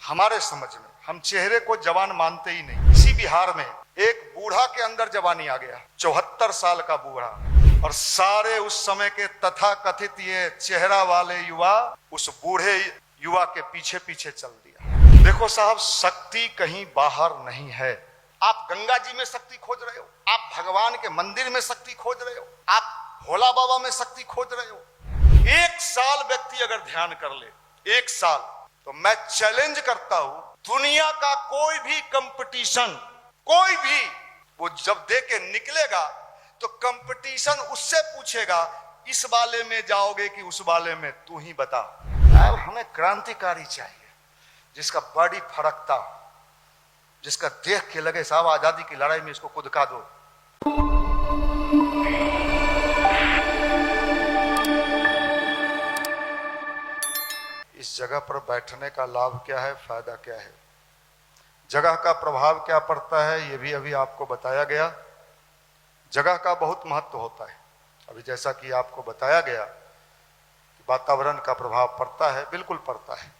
हमारे समझ में हम चेहरे को जवान मानते ही नहीं। इसी बिहार में एक बूढ़ा के अंदर जवानी आ गया, 74 साल का बूढ़ा, और सारे उस समय के तथाकथित ये चेहरा वाले युवा उस बूढ़े युवा के पीछे पीछे चल दिया। देखो साहब, शक्ति कहीं बाहर नहीं है। आप गंगा जी में शक्ति खोज रहे हो, आप भगवान के मंदिर में शक्ति खोज रहे हो, आप भोला बाबा में शक्ति खोज रहे हो। 1 साल व्यक्ति अगर ध्यान कर ले, 1 साल, तो मैं चैलेंज करता हूं, दुनिया का कोई भी कंपटीशन, कोई भी, वो जब दे के निकलेगा तो कंपटीशन उससे पूछेगा इस वाले में जाओगे कि उस वाले में, तू ही बता। अब हमें क्रांतिकारी चाहिए, जिसका बॉडी फड़कता हो, जिसका देख के लगे साहब आजादी की लड़ाई में इसको कुदका दो। इस जगह पर बैठने का लाभ क्या है, फायदा क्या है, जगह का प्रभाव क्या पड़ता है, ये भी अभी आपको बताया गया। जगह का बहुत महत्व होता है। अभी जैसा कि आपको बताया गया कि वातावरण का प्रभाव पड़ता है, बिल्कुल पड़ता है।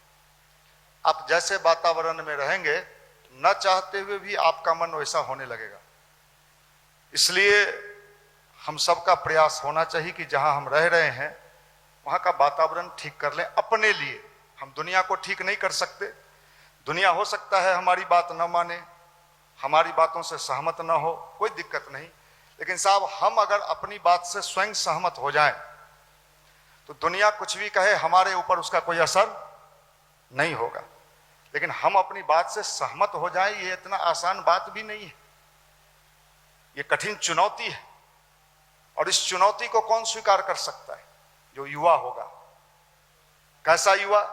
आप जैसे वातावरण में रहेंगे, न चाहते हुए भी आपका मन वैसा होने लगेगा। इसलिए हम सबका प्रयास होना चाहिए कि जहां हम रह रहे हैं वहां का वातावरण ठीक कर लें अपने लिए। हम दुनिया को ठीक नहीं कर सकते। दुनिया हो सकता है हमारी बात न माने, हमारी बातों से सहमत न हो, कोई दिक्कत नहीं। लेकिन साहब, हम अगर अपनी बात से स्वयं सहमत हो जाएं तो दुनिया कुछ भी कहे हमारे ऊपर उसका कोई असर नहीं होगा। लेकिन हम अपनी बात से सहमत हो जाएं, ये इतना आसान बात भी नहीं है, ये कठिन चुनौती है। और इस चुनौती को कौन स्वीकार कर सकता है? जो युवा होगा। कैसा युवा?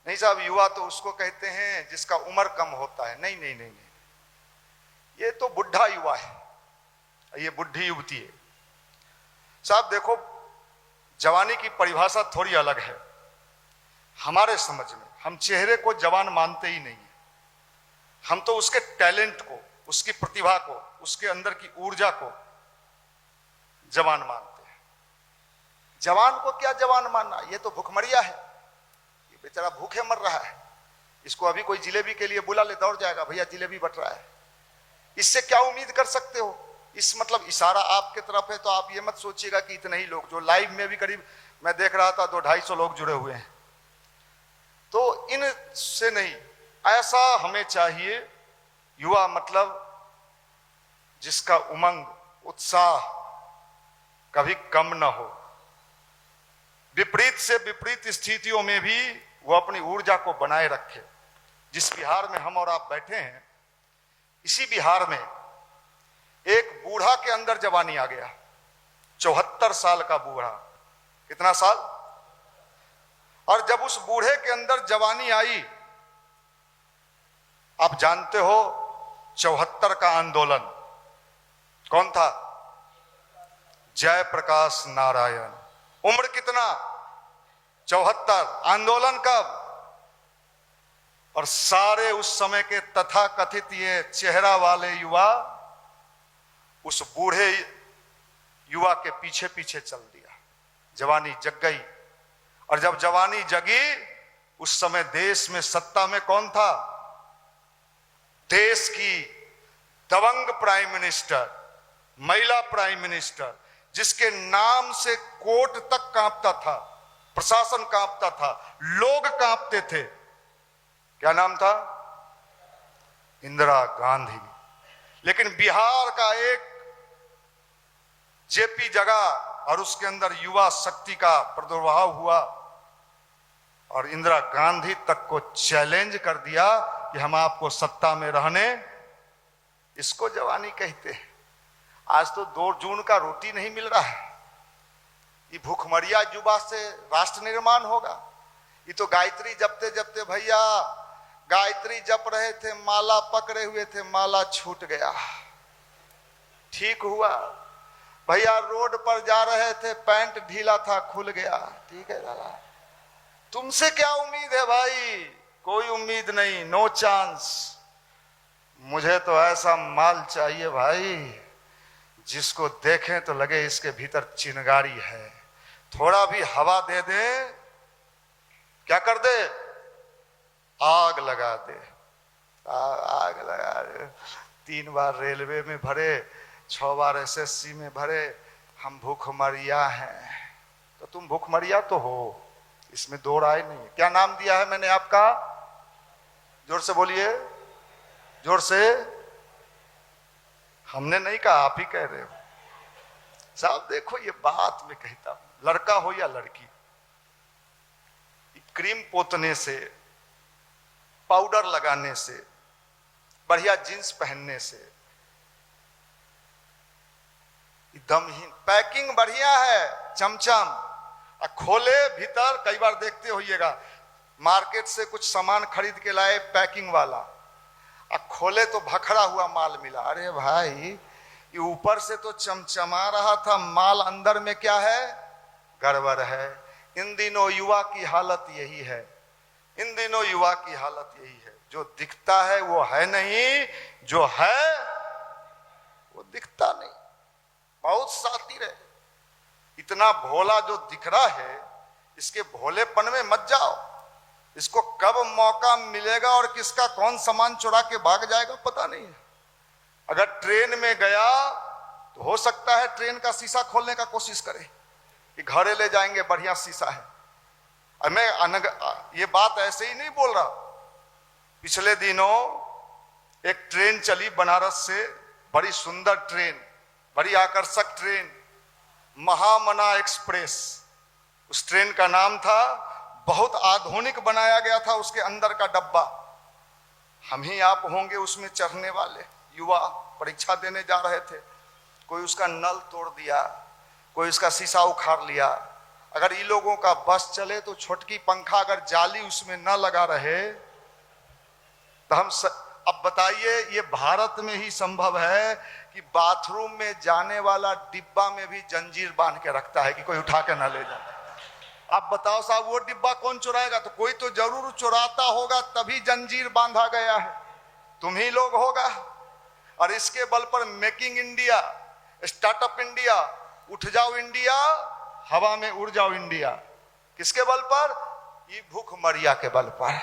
नहीं साहब, युवा तो उसको कहते हैं जिसका उम्र कम होता है। नहीं नहीं नहीं नहीं, ये तो बुढ़ा युवा है, ये बुढ़ी युवती है। साहब देखो, जवानी की परिभाषा थोड़ी अलग है। हमारे समझ में हम चेहरे को जवान मानते ही नहीं है। हम तो उसके टैलेंट को, उसकी प्रतिभा को, उसके अंदर की ऊर्जा को जवान मानते हैं। जवान को क्या जवान मानना, ये तो भूखमरिया है, ये बेचारा भूखे मर रहा है। इसको अभी कोई जिलेबी के लिए बुला ले, दौड़ जाएगा, भैया जिलेबी बट रहा है। इससे क्या उम्मीद कर सकते हो? इस मतलब इशारा आपके तरफ है, तो आप ये मत सोचिएगा कि इतने ही लोग, जो लाइव में भी करीब मैं देख रहा था 200-250 लोग जुड़े हुए हैं। तो इनसे नहीं, ऐसा हमें चाहिए युवा, मतलब जिसका उमंग, उत्साह कभी कम न हो। विपरीत से विपरीत स्थितियों में भी वो अपनी ऊर्जा को बनाए रखे। जिस बिहार में हम और आप बैठे हैं, इसी बिहार में एक बूढ़ा के अंदर जवानी आ गया, 74 साल का बूढ़ा। कितना साल? और जब उस बूढ़े के अंदर जवानी आई, आप जानते हो 74 का आंदोलन कौन था? जयप्रकाश नारायण। उम्र कितना? 74। आंदोलन कब? और सारे उस समय के तथाकथित ये चेहरा वाले युवा उस बूढ़े युवा के पीछे पीछे चल दिया। जवानी जग गई। और जब जवानी जगी, उस समय देश में सत्ता में कौन था? देश की दबंग प्राइम मिनिस्टर, महिला प्राइम मिनिस्टर, जिसके नाम से कोर्ट तक कांपता था, प्रशासन कांपता था, लोग कांपते थे। क्या नाम था? इंदिरा गांधी। लेकिन बिहार का एक जेपी जगह और उसके अंदर युवा शक्ति का प्रादुर्भाव हुआ और इंदिरा गांधी तक को चैलेंज कर दिया कि हम आपको सत्ता में रहने। इसको जवानी कहते हैं। आज तो 2 जून का रोटी नहीं मिल रहा है। ये भूखमरिया युवा से राष्ट्र निर्माण होगा? ये तो गायत्री जपते जपते, भैया गायत्री जप रहे थे, माला पकड़े हुए थे, माला छूट गया। ठीक हुआ। भैया रोड पर जा रहे थे, पैंट ढीला था, खुल गया। ठीक है दादा, तुमसे क्या उम्मीद है भाई? कोई उम्मीद नहीं, नो चांस। मुझे तो ऐसा माल चाहिए भाई, जिसको देखें तो लगे इसके भीतर चिंगारी है। थोड़ा भी हवा दे दे, क्या कर दे? आग लगा दे, आग लगा दे। 3 बार रेलवे में भरे, 6 बार एसएससी में भरे, हम भूखमरिया हैं। तो तुम भूखमरिया तो हो, इसमें दो राय नहीं। क्या नाम दिया है मैंने आपका? जोर से बोलिए, जोर से। हमने नहीं कहा, आप ही कह रहे हो साहब। देखो ये बात मैं कहता हूं, लड़का हो या लड़की, क्रीम पोतने से, पाउडर लगाने से, बढ़िया जींस पहनने से, दमहीन, पैकिंग बढ़िया है, चमचम, खोले भीतर। कई बार देखते होइएगा, मार्केट से कुछ सामान खरीद के लाए पैकिंग वाला, खोले तो भखरा हुआ माल मिला। अरे भाई, ये ऊपर से तो चमचमा रहा था, माल अंदर में क्या है? गड़बड़ है। इन दिनों युवा की हालत यही है, इन दिनों युवा की हालत यही है। जो दिखता है वो है नहीं, जो है वो दिखता नहीं। बहुत शातिर है, इतना भोला जो दिख रहा है, इसके भोलेपन में मत जाओ। इसको कब मौका मिलेगा और किसका कौन सामान चुरा के भाग जाएगा पता नहीं है। अगर ट्रेन में गया तो हो सकता है ट्रेन का शीशा खोलने का कोशिश करे कि घरे ले जाएंगे, बढ़िया शीशा है। और मैं ये बात ऐसे ही नहीं बोल रहा। पिछले दिनों एक ट्रेन चली बनारस से, बड़ी सुंदर ट्रेन, बड़ी आकर्षक ट्रेन, महामना एक्सप्रेस। उस ट्रेन का नाम था, बहुत आधुनिक बनाया गया था उसके अंदर का डब्बा। हम ही आप होंगे उसमें चढ़ने वाले युवा, परीक्षा देने जा रहे थे। कोई उसका नल तोड़ दिया, कोई उसका शीशा उखाड़ लिया। अगर इन लोगों का बस चले तो छोटकी पंखा अगर जाली उसमें न लगा रहे तो हम अब बताइए, ये भारत में ही संभव है कि बाथरूम में जाने वाला डिब्बा में भी जंजीर बांध के रखता है कि कोई उठा के ना ले जाए। आप बताओ साहब, वो डिब्बा कौन चुराएगा? तो कोई तो जरूर चुराता होगा, तभी जंजीर बांधा गया है। तुम ही लोग होगा। और इसके बल पर मेकिंग इंडिया, स्टार्टअप इंडिया, उठ जाओ इंडिया, हवा में उड़ जाओ इंडिया। किसके बल पर? ये भूखमरिया के बल पर।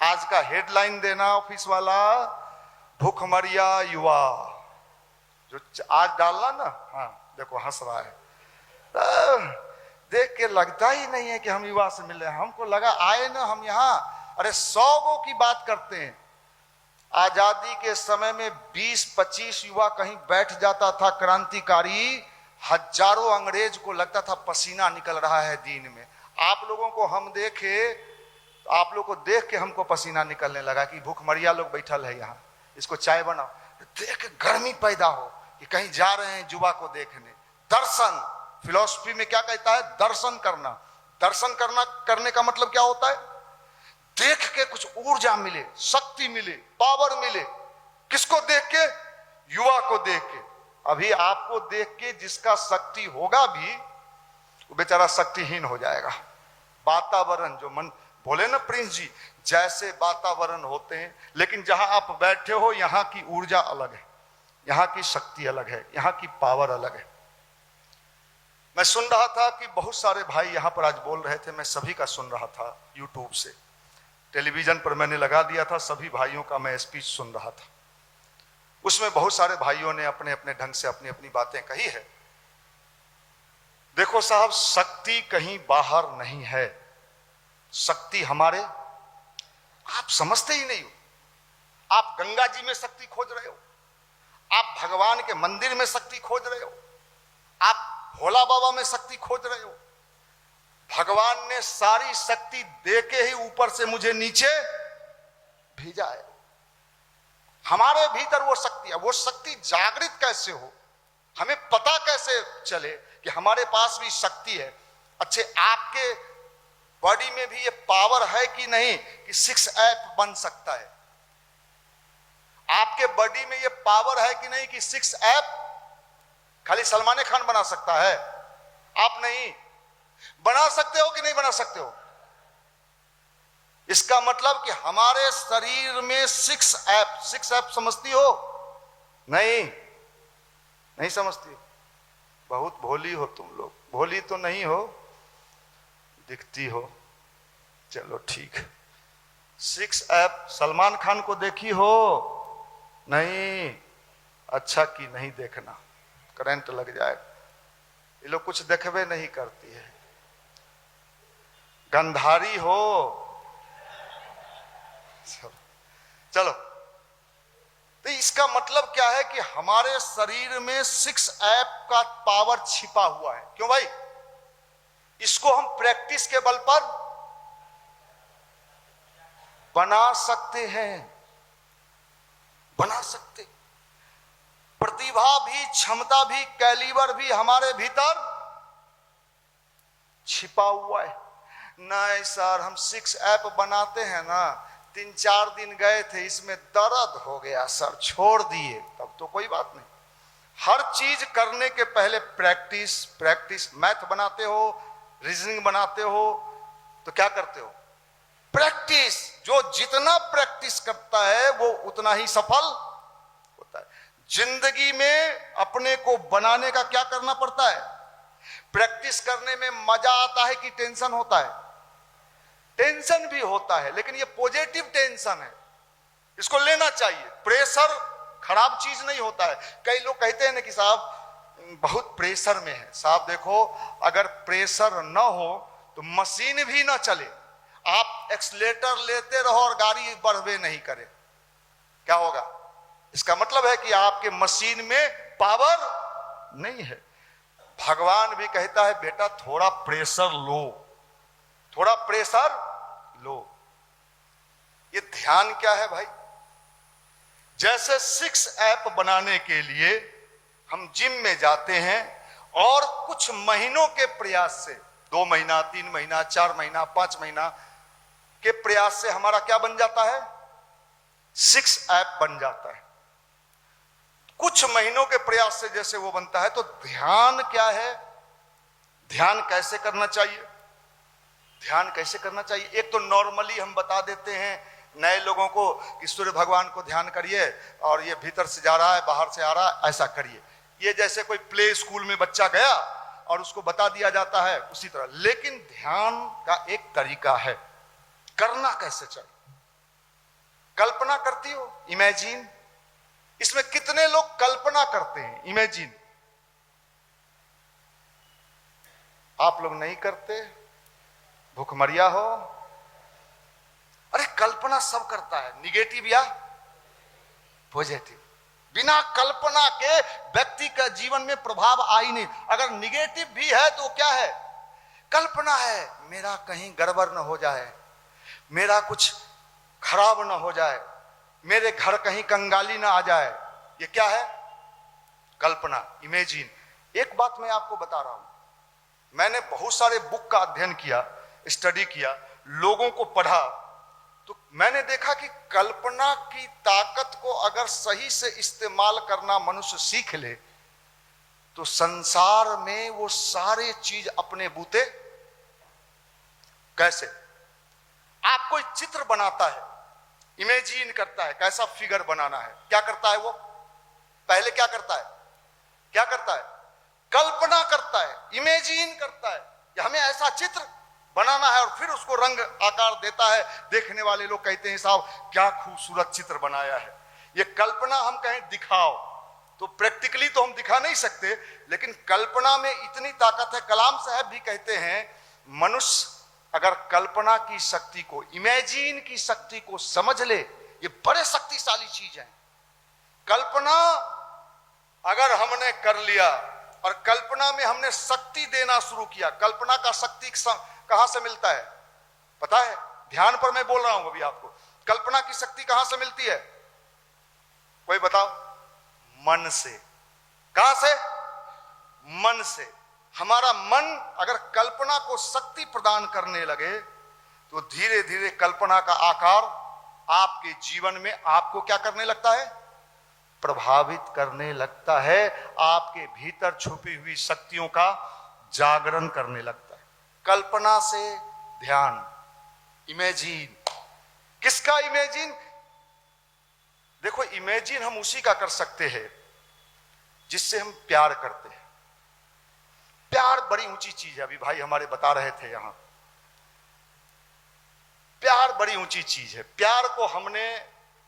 आज का हेडलाइन देना ऑफिस वाला, भूखमरिया युवा, जो आज डालना ना। हाँ देखो हंस रहा है, देख के लगता ही नहीं है कि हम युवा से मिले। हमको लगा आए ना हम यहाँ, अरे 100 गो की बात करते हैं। आजादी के समय में 20-25 युवा कहीं बैठ जाता था क्रांतिकारी, हजारों अंग्रेज को लगता था पसीना निकल रहा है दिन में। आप लोगों को हम देखे, तो आप लोग को देख के हमको पसीना निकलने लगा कि भूखमरिया लोग बैठल है यहाँ, इसको चाय बनाओ। देख गर्मी पैदा हो कि कहीं जा रहे हैं युवा को देखने। दर्शन, फिलॉसफी में क्या कहता है? दर्शन करना। दर्शन करना, करने का मतलब क्या होता है? देख के कुछ ऊर्जा मिले, शक्ति मिले, पावर मिले। किसको देख के? युवा को देख के। अभी आपको देख के जिसका शक्ति होगा भी, वो बेचारा शक्तिहीन हो जाएगा। वातावरण जो मन बोले ना प्रिंस जी, जैसे वातावरण होते हैं, लेकिन जहां आप बैठे हो यहाँ की ऊर्जा अलग है, यहाँ की शक्ति अलग है, यहाँ की पावर अलग है। मैं सुन रहा था कि बहुत सारे भाई यहाँ पर आज बोल रहे थे, मैं सभी का सुन रहा था। यूट्यूब से, टेलीविजन पर मैंने लगा दिया था, सभी भाइयों का मैं स्पीच सुन रहा था। उसमें बहुत सारे भाइयों ने अपने अपने ढंग से अपनी अपनी बातें कही है। देखो साहब, शक्ति कहीं बाहर नहीं है, शक्ति हमारे, आप समझते ही नहीं हो। आप गंगा जी में शक्ति खोज रहे हो, आप भगवान के मंदिर में शक्ति खोज रहे हो, आप भोला बाबा में शक्ति खोज रहे हो। भगवान ने सारी शक्ति दे के ही ऊपर से मुझे नीचे भेजा है। हमारे भीतर वो शक्ति है। वो शक्ति जागृत कैसे हो, हमें पता कैसे चले कि हमारे पास भी शक्ति है? अच्छे, आपके बॉडी में भी ये पावर है कि नहीं कि 6 ऐप बन सकता है? आपके बॉडी में ये पावर है कि नहीं कि 6 ऐप खाली सलमान खान बना सकता है? आप नहीं बना सकते हो कि नहीं बना सकते हो? इसका मतलब कि हमारे शरीर में 6 ऐप समझती हो? नहीं, नहीं समझती। बहुत भोली हो तुम लोग। भोली तो नहीं हो, दिखती हो। चलो ठीक, सिक्स ऐप सलमान खान को देखी हो? नहीं, अच्छा कि नहीं देखना, करंट लग जाए। ये लोग कुछ देखबे नहीं करती है। गंधारी हो? चलो, तो इसका मतलब क्या है कि हमारे शरीर में सिक्स ऐप का पावर छिपा हुआ है। क्यों भाई? इसको हम प्रैक्टिस के बल पर बना सकते हैं, बना सकते। प्रतिभा भी, क्षमता भी, कैलिबर भी हमारे भीतर छिपा हुआ है। नहीं सर, हम सिक्स ऐप बनाते हैं ना, 3-4 दिन गए थे, इसमें दर्द हो गया सर, छोड़ दिए। तब तो कोई बात नहीं। हर चीज करने के पहले प्रैक्टिस, प्रैक्टिस। मैथ बनाते हो, रीजनिंग बनाते हो, तो क्या करते हो? प्रैक्टिस। जो जितना प्रैक्टिस करता है वो उतना ही सफल होता है। जिंदगी में अपने को बनाने का क्या करना पड़ता है? प्रैक्टिस करने में मजा आता है कि टेंशन होता है? टेंशन भी होता है, लेकिन ये पॉजिटिव टेंशन है, इसको लेना चाहिए। प्रेशर खराब चीज नहीं होता है। कई लोग कहते हैं ना कि साहब बहुत प्रेशर में है। साहब देखो, अगर प्रेशर ना हो तो मशीन भी ना चले। आप एक्सीलेटर लेते रहो और गाड़ी बढ़वे नहीं करे, क्या होगा? इसका मतलब है कि आपके मशीन में पावर नहीं है। भगवान भी कहता है बेटा थोड़ा प्रेशर लो, थोड़ा प्रेशर लो। ये ध्यान क्या है भाई? जैसे सिक्स ऐप बनाने के लिए हम जिम में जाते हैं और कुछ महीनों के प्रयास से, 2 महीना, 3 महीना, 4 महीना, 5 महीना के प्रयास से हमारा क्या बन जाता है? सिक्स ऐप बन जाता है। कुछ महीनों के प्रयास से जैसे वो बनता है, तो ध्यान क्या है? ध्यान कैसे करना चाहिए? ध्यान कैसे करना चाहिए? एक तो नॉर्मली हम बता देते हैं नए लोगों को कि सूर्य भगवान को ध्यान करिए, और ये भीतर से जा रहा है, बाहर से आ रहा है, ऐसा करिए। ये जैसे कोई प्ले स्कूल में बच्चा गया और उसको बता दिया जाता है, उसी तरह। लेकिन ध्यान का एक तरीका है, करना कैसे चाहिए? कल्पना करती हो? इमेजिन। इसमें कितने लोग कल्पना करते हैं? इमेजिन। आप लोग नहीं करते, भूखमरिया हो। अरे कल्पना सब करता है, निगेटिव या पॉजिटिव। बिना कल्पना के व्यक्ति का जीवन में प्रभाव आ ही नहीं। अगर निगेटिव भी है तो क्या है? कल्पना है, मेरा कहीं गड़बड़ न हो जाए, मेरा कुछ खराब न हो जाए, मेरे घर कहीं कंगाली ना आ जाए। ये क्या है? कल्पना, इमेजिन। एक बात मैं आपको बता रहा हूं, मैंने बहुत सारे बुक का अध्ययन किया, स्टडी किया, लोगों को पढ़ा, तो मैंने देखा कि कल्पना की ताकत को अगर सही से इस्तेमाल करना मनुष्य सीख ले तो संसार में वो सारे चीज अपने बूते। कैसे? आप कोई चित्र बनाता है, इमेजिन करता है कैसा फिगर बनाना है, क्या करता है वो? पहले क्या करता है? क्या करता है? कल्पना करता है, इमेजिन करता है कि हमें ऐसा चित्र बनाना है, और फिर उसको रंग आकार देता है। देखने वाले लोग कहते हैं साहब क्या खूबसूरत चित्र बनाया है। ये कल्पना हम कहें दिखाओ, तो प्रैक्टिकली तो हम दिखा नहीं सकते, लेकिन कल्पना में इतनी ताकत है। कलाम साहब भी कहते हैं मनुष्य अगर कल्पना की शक्ति को, इमेजिन की शक्ति को समझ ले, ये बड़े शक्तिशाली चीज है। कल्पना अगर हमने कर लिया और कल्पना में हमने शक्ति देना शुरू किया, कल्पना का शक्ति कहां से मिलता है पता है? ध्यान पर मैं बोल रहा हूं अभी आपको। कल्पना की शक्ति कहां से मिलती है? कोई बताओ? मन से। कहां से? मन से। हमारा मन अगर कल्पना को शक्ति प्रदान करने लगे तो धीरे धीरे कल्पना का आकार आपके जीवन में आपको क्या करने लगता है? प्रभावित करने लगता है। आपके भीतर छुपी हुई शक्तियों का जागरण करने लगता है। कल्पना से ध्यान, इमेजिन। किसका इमेजिन? देखो, इमेजिन हम उसी का कर सकते हैं जिससे हम प्यार करते हैं। प्यार बड़ी ऊंची चीज है। अभी भाई हमारे बता रहे थे यहां, प्यार बड़ी ऊंची चीज है। प्यार को हमने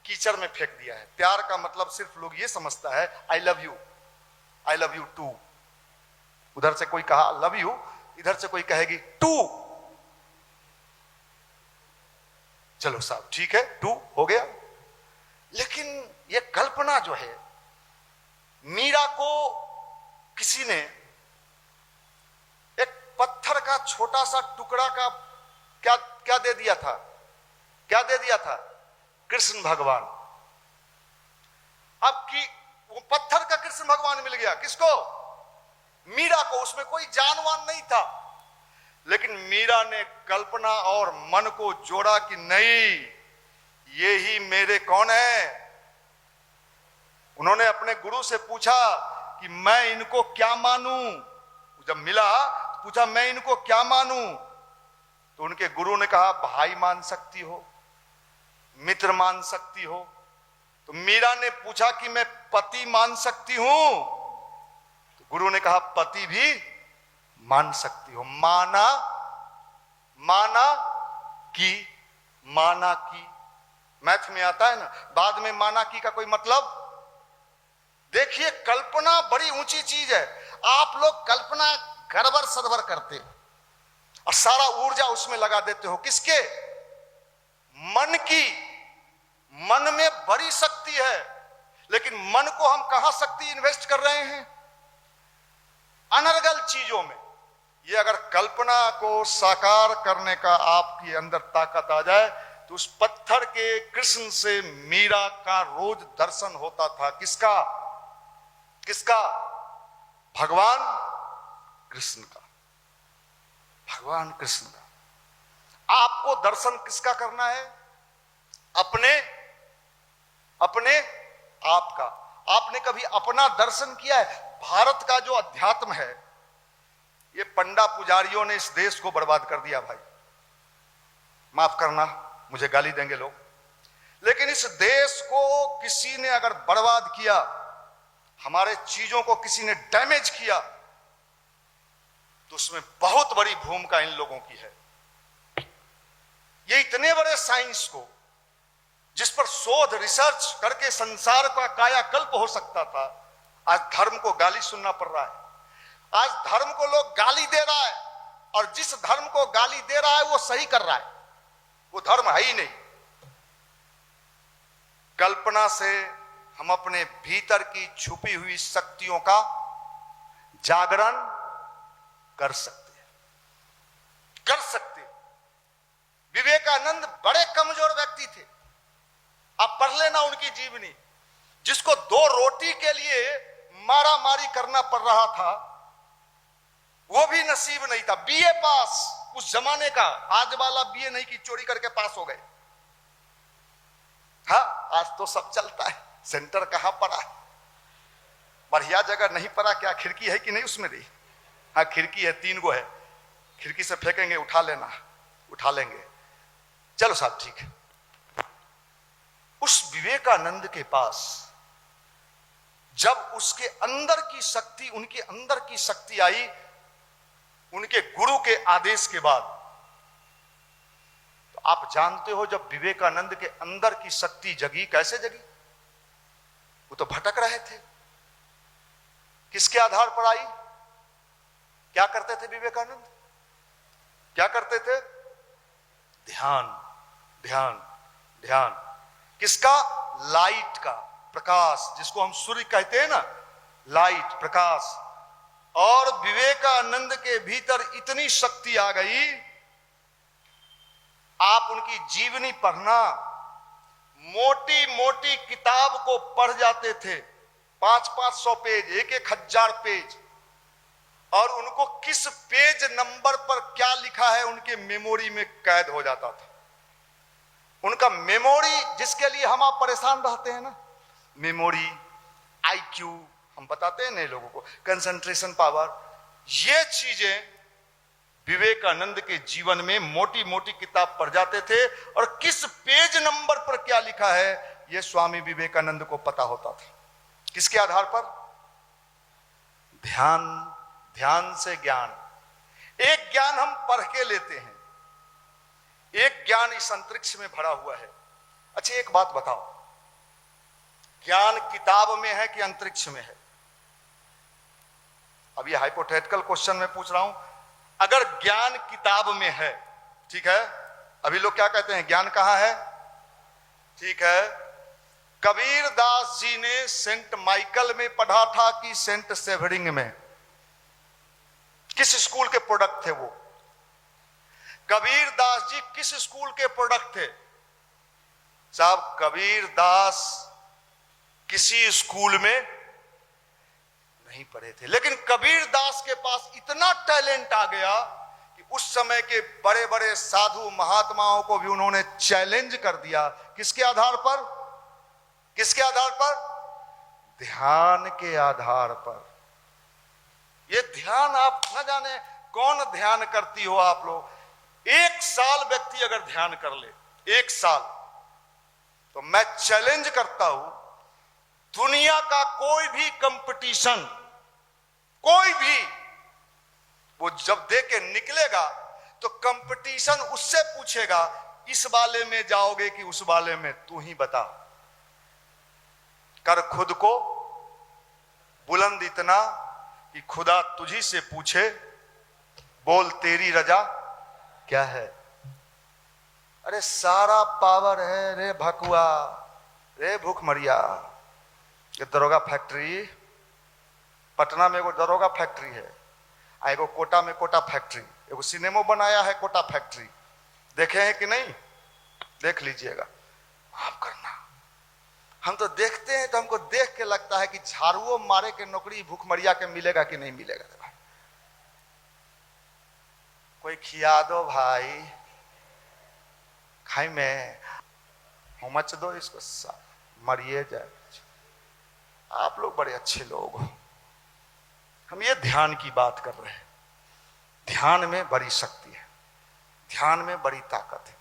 कीचड़ में फेंक दिया है। प्यार का मतलब सिर्फ लोग ये समझता है आई लव यू टू। उधर से कोई कहा लव यू, इधर से कोई कहेगी टू। चलो साहब ठीक है, टू हो गया। लेकिन ये कल्पना जो है, मीरा को किसी ने एक पत्थर का छोटा सा टुकड़ा का क्या क्या दे दिया था? क्या दे दिया था? कृष्ण भगवान। अब कि वो पत्थर का कृष्ण भगवान मिल गया किसको? मीरा को। उसमें कोई जानवान नहीं था, लेकिन मीरा ने कल्पना और मन को जोड़ा कि नहीं, ये ही मेरे कौन है। उन्होंने अपने गुरु से पूछा कि मैं इनको क्या मानूं। जब मिला पूछा मैं इनको क्या मानूं, तो उनके गुरु ने कहा भाई मान सकती हो, मित्र मान सकती हो। तो मीरा ने पूछा कि मैं पति मान सकती हूं, तो गुरु ने कहा पति भी मान सकती हो। माना की मैथ में आता है ना, बाद में माना की का कोई मतलब। देखिए कल्पना बड़ी ऊंची चीज है। आप लोग कल्पना गड़बड़ सड़बड़ करते हो और सारा ऊर्जा उसमें लगा देते हो। किसके? मन की। मन में बड़ी शक्ति है, लेकिन मन को हम कहां शक्ति इन्वेस्ट कर रहे हैं? अनर्गल चीजों में। ये अगर कल्पना को साकार करने का आपके अंदर ताकत आ जाए, तो उस पत्थर के कृष्ण से मीरा का रोज दर्शन होता था। किसका? किसका? भगवान कृष्ण का। भगवान कृष्ण का। आपको दर्शन किसका करना है? अपने आप का। आपने कभी अपना दर्शन किया है? भारत का जो अध्यात्म है, ये पंडा पुजारियों ने इस देश को बर्बाद कर दिया भाई। माफ करना, मुझे गाली देंगे लोग, लेकिन इस देश को किसी ने अगर बर्बाद किया, हमारे चीजों को किसी ने डैमेज किया, तो उसमें बहुत बड़ी भूमिका इन लोगों की है। ये इतने बड़े साइंस को, जिस पर शोध रिसर्च करके संसार का कायाकल्प हो सकता था, आज धर्म को गाली सुनना पड़ रहा है। आज धर्म को लोग गाली दे रहा है, और जिस धर्म को गाली दे रहा है वो सही कर रहा है। वो धर्म है ही नहीं। कल्पना से हम अपने भीतर की छुपी हुई शक्तियों का जागरण कर सकते हैं, कर सकते हैं। विवेकानंद बड़े कमजोर व्यक्ति थे। आप पढ़ लेना उनकी जीवनी। जिसको 2 रोटी के लिए मारा मारी करना पड़ रहा था, वो भी नसीब नहीं था। बीए पास उस जमाने का, आज वाला बीए नहीं कि चोरी करके पास हो गए। हाँ, आज तो सब चलता है। सेंटर कहां पड़ा? बढ़िया जगह नहीं पड़ा। क्या खिड़की है कि नहीं उसमें रही? हाँ खिड़की है, 3 गो है। खिड़की से फेंकेंगे, उठा लेना, उठा लेंगे। चलो साहब ठीक है। उस विवेकानंद के पास जब उसके अंदर की शक्ति, उनके अंदर की शक्ति आई, उनके गुरु के आदेश के बाद, तो आप जानते हो जब विवेकानंद के अंदर की शक्ति जगी, कैसे जगी? वो तो भटक रहे थे। किसके आधार पर आई? क्या करते थे विवेकानंद? क्या करते थे? ध्यान, ध्यान, ध्यान। किसका? लाइट का, प्रकाश, जिसको हम सूर्य कहते हैं ना, लाइट, प्रकाश। और विवेकानंद के भीतर इतनी शक्ति आ गई, आप उनकी जीवनी पढ़ना, मोटी मोटी किताब को पढ़ जाते थे, 500-500 पेज, 1-1000 पेज, और उनको किस पेज नंबर पर क्या लिखा है उनके मेमोरी में कैद हो जाता था। उनका मेमोरी, जिसके लिए हम आप परेशान रहते हैं ना, मेमोरी, आईक्यू, हम बताते हैं नए लोगों को, कंसंट्रेशन पावर, ये चीजें विवेकानंद के जीवन में मोटी मोटी किताब पढ़ जाते थे, और किस पेज नंबर पर क्या लिखा है यह स्वामी विवेकानंद को पता होता था। किसके आधार पर? ध्यान, ध्यान से ज्ञान। एक ज्ञान हम पढ़ के लेते हैं, एक ज्ञान इस अंतरिक्ष में भरा हुआ है। अच्छा एक बात बताओ, ज्ञान किताब में है कि अंतरिक्ष में है? अब ये हाइपोथेटिकल क्वेश्चन मैं पूछ रहा हूं। अगर ज्ञान किताब में है, ठीक है, अभी लोग क्या कहते हैं, ज्ञान कहां है? ठीक है, कबीर दास जी ने सेंट माइकल में पढ़ा था कि सेंट सेवरिंग में? किस स्कूल के प्रोडक्ट थे वो? कबीर दास जी किस स्कूल के प्रोडक्ट थे? साहब कबीर दास किसी स्कूल में नहीं पढ़े थे, लेकिन कबीर दास के पास इतना टैलेंट आ गया कि उस समय के बड़े बड़े साधु महात्माओं को भी उन्होंने चैलेंज कर दिया। किसके आधार पर? किसके आधार पर? ध्यान के आधार पर। ये ध्यान आप न जाने कौन ध्यान करती हो आप लोग। 1 साल व्यक्ति अगर ध्यान कर ले, 1 साल, तो मैं चैलेंज करता हूं, दुनिया का कोई भी कंपटीशन, कोई भी, वो जब दे के निकलेगा तो कंपटीशन उससे पूछेगा इस वाले में जाओगे कि उस वाले में, तू ही बता। कर खुद को बुलंद इतना कि खुदा तुझी से पूछे, बोल तेरी रजा क्या है। अरे सारा पावर है रे भकुआ, रे भूखमरिया। ये दरोगा फैक्ट्री, पटना में एगो दरोगा फैक्ट्री है, एगो कोटा में कोटा फैक्ट्री, एगो सिनेमा बनाया है कोटा फैक्ट्री, देखे हैं कि नहीं? देख लीजिएगा। माफ करना, हम तो देखते हैं तो हमको देख के लगता है कि झाड़ुओं मारे के नौकरी भूखमरिया के मिलेगा कि नहीं मिलेगा। कोई खिया दो भाई, खाई में मच दो इसको, मरिए जाए। आप लोग बड़े अच्छे लोग हो। हम ये ध्यान की बात कर रहे हैं। ध्यान में बड़ी शक्ति है, ध्यान में बड़ी ताकत है।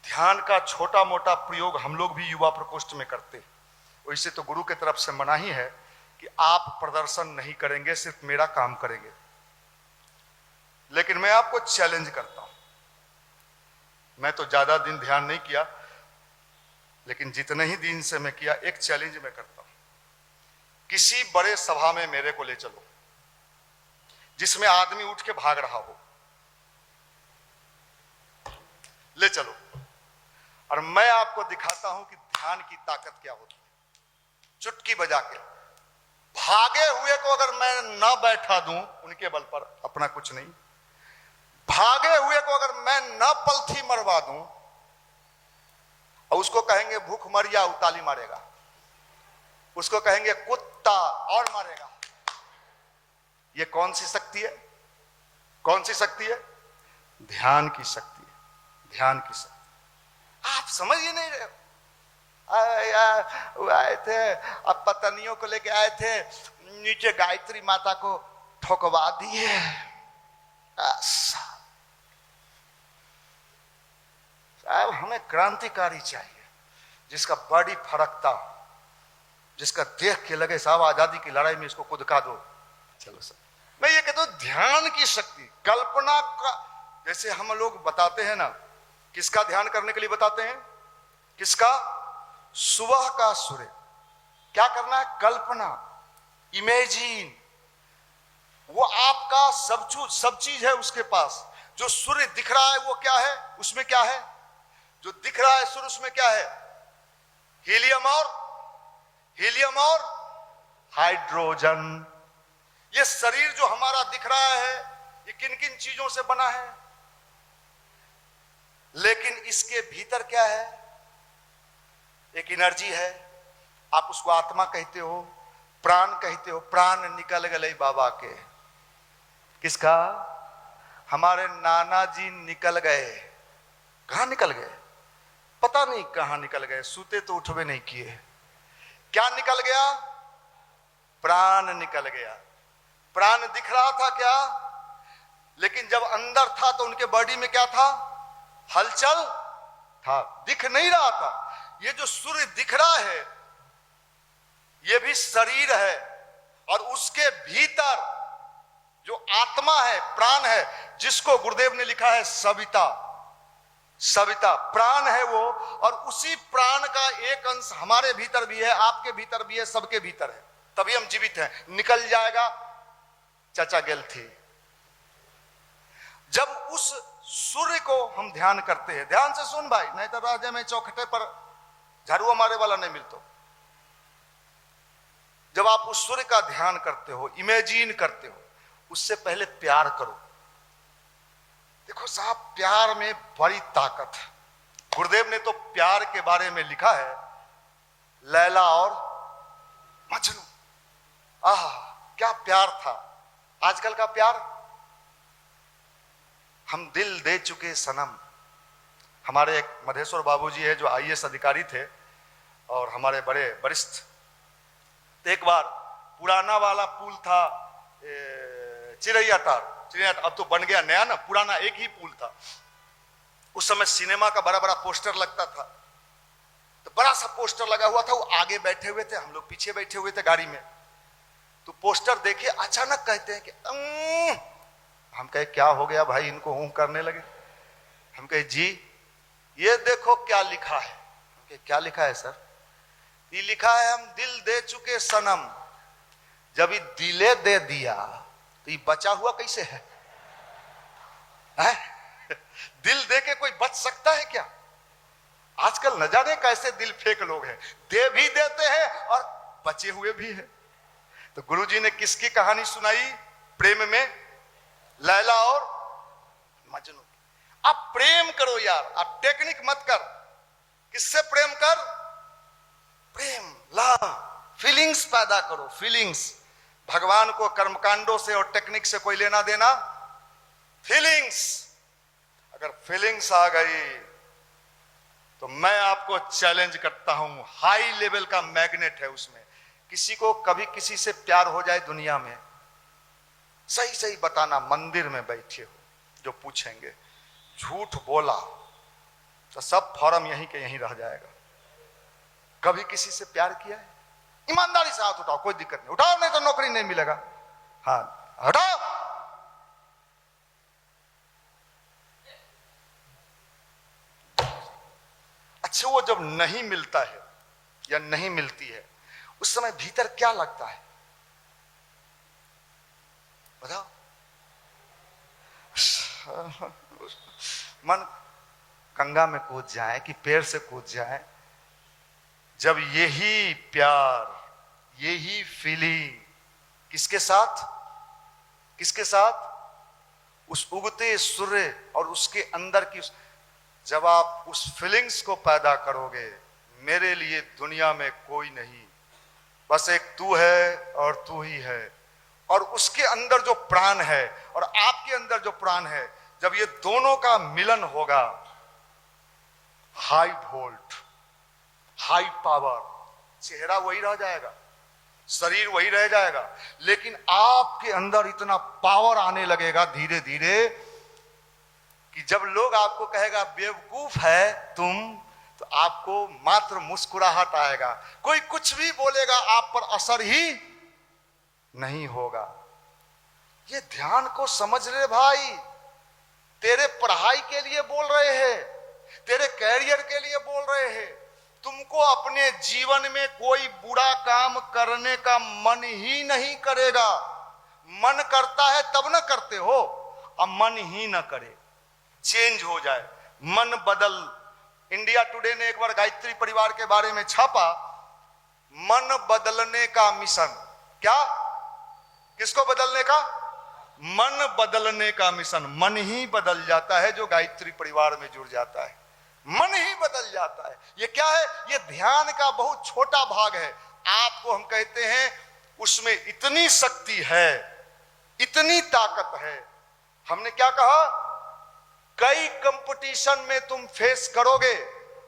ध्यान का छोटा मोटा प्रयोग हम लोग भी युवा प्रकोष्ठ में करते हैं। वैसे तो गुरु की तरफ से मना ही है कि आप प्रदर्शन नहीं करेंगे, सिर्फ मेरा काम करेंगे। लेकिन मैं आपको चैलेंज करता हूं। मैं तो ज्यादा दिन ध्यान नहीं किया, लेकिन जितने ही दिन से मैं किया, एक चैलेंज मैं करता हूं। किसी बड़े सभा में मेरे को ले चलो जिसमें आदमी उठ के भाग रहा हो, ले चलो, और मैं आपको दिखाता हूं कि ध्यान की ताकत क्या होती है। चुटकी बजा के भागे हुए को अगर मैं न बैठा दूं उनके बल पर, अपना कुछ नहीं, भागे हुए को अगर मैं न पलथी मरवा दूं और उसको कहेंगे भूख मरिया, उताली मारेगा, उसको कहेंगे कुत्ता और मारेगा। ये कौन सी शक्ति है? कौन सी शक्ति है? ध्यान की शक्ति है, ध्यान की शक्ति। आप समझ ही नहीं रहे हो। आए थे, अब पत्नियों को लेके आए थे, नीचे गायत्री माता को ठोकवा दिए। साहब हमें क्रांतिकारी चाहिए, जिसका बॉडी फरकता हो, जिसका देख के लगे साहब आजादी की लड़ाई में इसको कुदका दो। चलो सर, मैं ये कहता हूं ध्यान की शक्ति, कल्पना का, जैसे हम लोग बताते हैं ना, किसका ध्यान करने के लिए बताते हैं? किसका? सुबह का सूर्य। क्या करना है? कल्पना, इमेजिन। वो आपका सब चीज है उसके पास। जो सूर्य दिख रहा है वो क्या है? उसमें क्या है? जो दिख रहा है सूर्य, उसमें क्या है? हीलियम और हाइड्रोजन। ये शरीर जो हमारा दिख रहा है, ये किन किन चीजों से बना है? लेकिन इसके भीतर क्या है? एक एनर्जी है। आप उसको आत्मा कहते हो, प्राण कहते हो। प्राण निकल गए बाबा के। किसका? हमारे नाना जी निकल गए। कहां निकल गए? पता नहीं कहां निकल गए। सूते तो उठवे नहीं किए। क्या निकल गया? प्राण निकल गया। प्राण दिख रहा था क्या? लेकिन जब अंदर था तो उनके बॉडी में क्या था? हलचल था, दिख नहीं रहा था। ये जो सूर्य दिख रहा है, ये भी शरीर है, और उसके भीतर जो आत्मा है, प्राण है, जिसको गुरुदेव ने लिखा है सविता। सविता प्राण है वो, और उसी प्राण का एक अंश हमारे भीतर भी है, आपके भीतर भी है, सबके भीतर है, तभी हम जीवित हैं। निकल जाएगा चाचा गेल थी। जब उस सूर्य को हम ध्यान करते हैं, ध्यान से सुन भाई, नहीं तो राजे में चौखटे पर झाड़ू हमारे वाला नहीं मिलता। जब आप उस सूर्य का ध्यान करते हो, इमेजिन करते हो, उससे पहले प्यार करो। देखो साहब, प्यार में बड़ी ताकत है। गुरुदेव ने तो प्यार के बारे में लिखा है, लैला और मजनू। आह क्या प्यार था। आजकल का प्यार, हम दिल दे चुके सनम। हमारे एक मधेश्वर बाबूजी है जो आईएएस अधिकारी थे और हमारे बड़े वरिष्ठ। एक बार पुराना वाला पुल था चिरैयाटार, अब तो बन गया नया ना, पुराना एक ही पुल था। उस समय सिनेमा का बड़ा बड़ा पोस्टर लगता था, तो बड़ा सा पोस्टर लगा हुआ था। वो आगे बैठे हुए थे, हम लोग पीछे बैठे हुए थे गाड़ी में। तो पोस्टर देखे, अचानक कहते हैं कि हम कहे क्या हो गया भाई, इनको ऊँ करने लगे। हम कहे जी ये देखो क्या लिखा है। क्या लिखा है सर? ये लिखा है हम दिल दे चुके सनम। जब ये दिले दे दिया तो ये बचा हुआ कैसे है? दिल दे के कोई बच सकता है क्या? आजकल न जाने कैसे दिल फेंक लोग हैं, दे भी देते हैं और बचे हुए भी हैं। तो गुरुजी ने किसकी कहानी सुनाई प्रेम में? लैला और मजनू। अब प्रेम करो यार, अब टेक्निक मत कर। किससे प्रेम कर? प्रेम ला, फीलिंग्स पैदा करो, फीलिंग्स। भगवान को कर्मकांडों से और टेक्निक से कोई लेना देना? फीलिंग्स। अगर फीलिंग्स आ गई तो मैं आपको चैलेंज करता हूं, हाई लेवल का मैग्नेट है उसमें। किसी को कभी किसी से प्यार हो जाए दुनिया में, सही सही बताना। मंदिर में बैठे हो जो पूछेंगे, झूठ बोला तो सब फॉर्म यहीं के यहीं रह जाएगा। कभी किसी से प्यार किया है? ईमानदारी से हाथ उठाओ, कोई दिक्कत नहीं। उठाओ, नहीं तो नौकरी नहीं मिलेगा। हाँ हटाओ। अच्छा, वो जब नहीं मिलता है या नहीं मिलती है, उस समय भीतर क्या लगता है बताओ? मन गंगा में कूद जाए कि पेड़ से कूद जाए। जब यही प्यार, यही फीलिंग किसके साथ, किसके साथ? उस उगते सूर्य और उसके अंदर की जब आप उस फीलिंग्स को पैदा करोगे, मेरे लिए दुनिया में कोई नहीं, बस एक तू है और तू ही है। और उसके अंदर जो प्राण है और आपके अंदर जो प्राण है, जब ये दोनों का मिलन होगा, हाई वोल्ट, हाई पावर, चेहरा वही रह जाएगा, शरीर वही रह जाएगा, लेकिन आपके अंदर इतना पावर आने लगेगा धीरे धीरे कि जब लोग आपको कहेगा बेवकूफ है तुम, तो आपको मात्र मुस्कुराहट आएगा। कोई कुछ भी बोलेगा, आप पर असर ही नहीं होगा। ये ध्यान को समझ ले भाई। तेरे पढ़ाई के लिए बोल रहे हैं, तेरे कैरियर के लिए बोल रहे हैं। तुमको अपने जीवन में कोई बुरा काम करने का मन ही नहीं करेगा। मन करता है तब न करते हो, अब मन ही न करे, चेंज हो जाए, मन बदल। इंडिया टुडे ने एक बार गायत्री परिवार के बारे में छापा, मन बदलने का मिशन। क्या? किसको बदलने का? मन बदलने का मिशन। मन ही बदल जाता है जो गायत्री परिवार में जुड़ जाता है, मन ही बदल जाता है। ये क्या है? ये ध्यान का बहुत छोटा भाग है। आपको हम कहते हैं उसमें इतनी शक्ति है, इतनी ताकत है। हमने क्या कहा? कई कंपटीशन में तुम फेस करोगे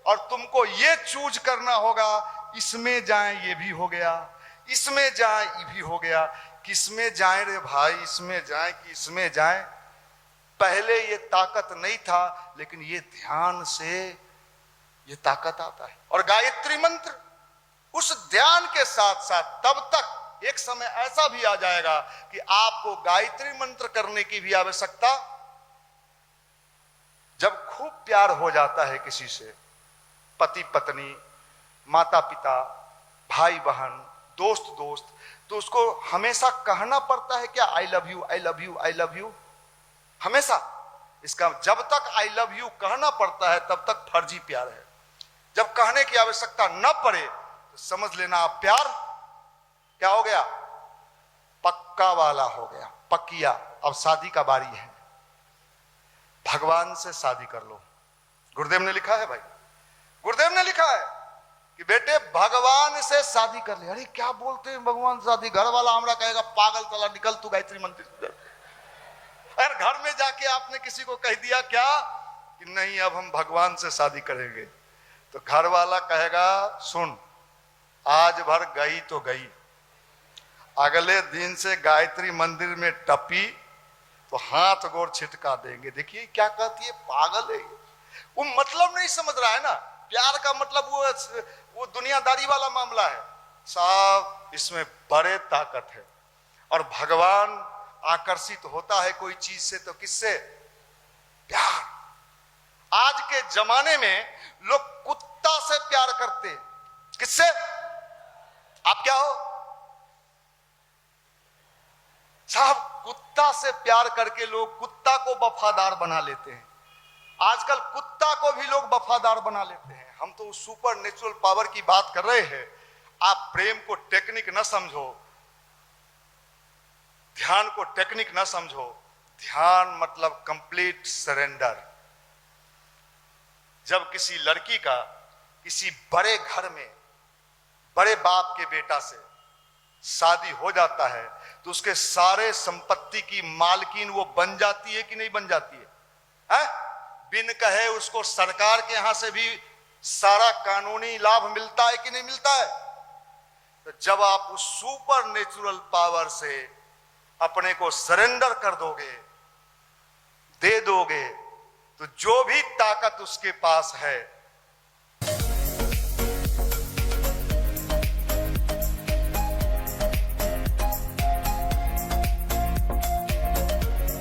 और तुमको ये चूज करना होगा, इसमें जाए ये भी हो गया, इसमें जाए ये भी हो गया। किसमें जाए रे भाई? इसमें जाए कि इसमें जाए? पहले ये ताकत नहीं था, लेकिन ये ध्यान से ये ताकत आता है। और गायत्री मंत्र उस ध्यान के साथ साथ, तब तक एक समय ऐसा भी आ जाएगा कि आपको गायत्री मंत्र करने की भी आवश्यकता जब खूब प्यार हो जाता है किसी से, पति पत्नी, माता पिता, भाई बहन, दोस्त दोस्त, तो उसको हमेशा कहना पड़ता है क्या I love you, I love you, I love you, हमेशा। इसका जब तक आई लव यू कहना पड़ता है तब तक फर्जी प्यार है। जब कहने की आवश्यकता न पड़े तो समझ लेना आप प्यार क्या हो गया, पक्का वाला हो गया, पक्किया। अब शादी का बारी है, भगवान से शादी कर लो। गुरुदेव ने लिखा है भाई, गुरुदेव ने लिखा है कि बेटे भगवान से शादी कर ले। अरे क्या बोलते हैं भगवान से शादी, घर वाला हमरा कहेगा पागल तला निकल तू गायत्री मंदिर। अगर घर में जाके आपने किसी को कह दिया क्या कि नहीं अब हम भगवान से शादी करेंगे, तो घर वाला कहेगा सुन आज भर गई तो गई, अगले दिन से गायत्री मंदिर में टपी तो हाथ गोर छिटका देंगे। देखिए क्या कहती है, पागल है। वो मतलब नहीं समझ रहा है ना, प्यार का मतलब वो दुनियादारी वाला मामला है साहब। इसमें बड़े ताकत है। और भगवान आकर्षित होता है कोई चीज से तो किससे, प्यार। आज के जमाने में लोग कुत्ता से प्यार करते हैं, किससे, आप क्या हो साहब, कुत्ता से प्यार करके लोग कुत्ता को वफादार बना लेते हैं। आजकल कुत्ता को भी लोग वफादार बना लेते हैं। हम तो सुपर नेचुरल पावर की बात कर रहे हैं। आप प्रेम को टेक्निक न समझो, ध्यान को टेक्निक न समझो। ध्यान मतलब कंप्लीट सरेंडर। जब किसी लड़की का किसी बड़े घर में बड़े बाप के बेटा से शादी हो जाता है तो उसके सारे संपत्ति की मालकिन वो बन जाती है कि नहीं बन जाती है? बिन कहे उसको सरकार के यहां से भी सारा कानूनी लाभ मिलता है कि नहीं मिलता है? तो जब आप उस सुपर नेचुरल पावर से अपने को सरेंडर कर दोगे, दे दोगे, तो जो भी ताकत उसके पास है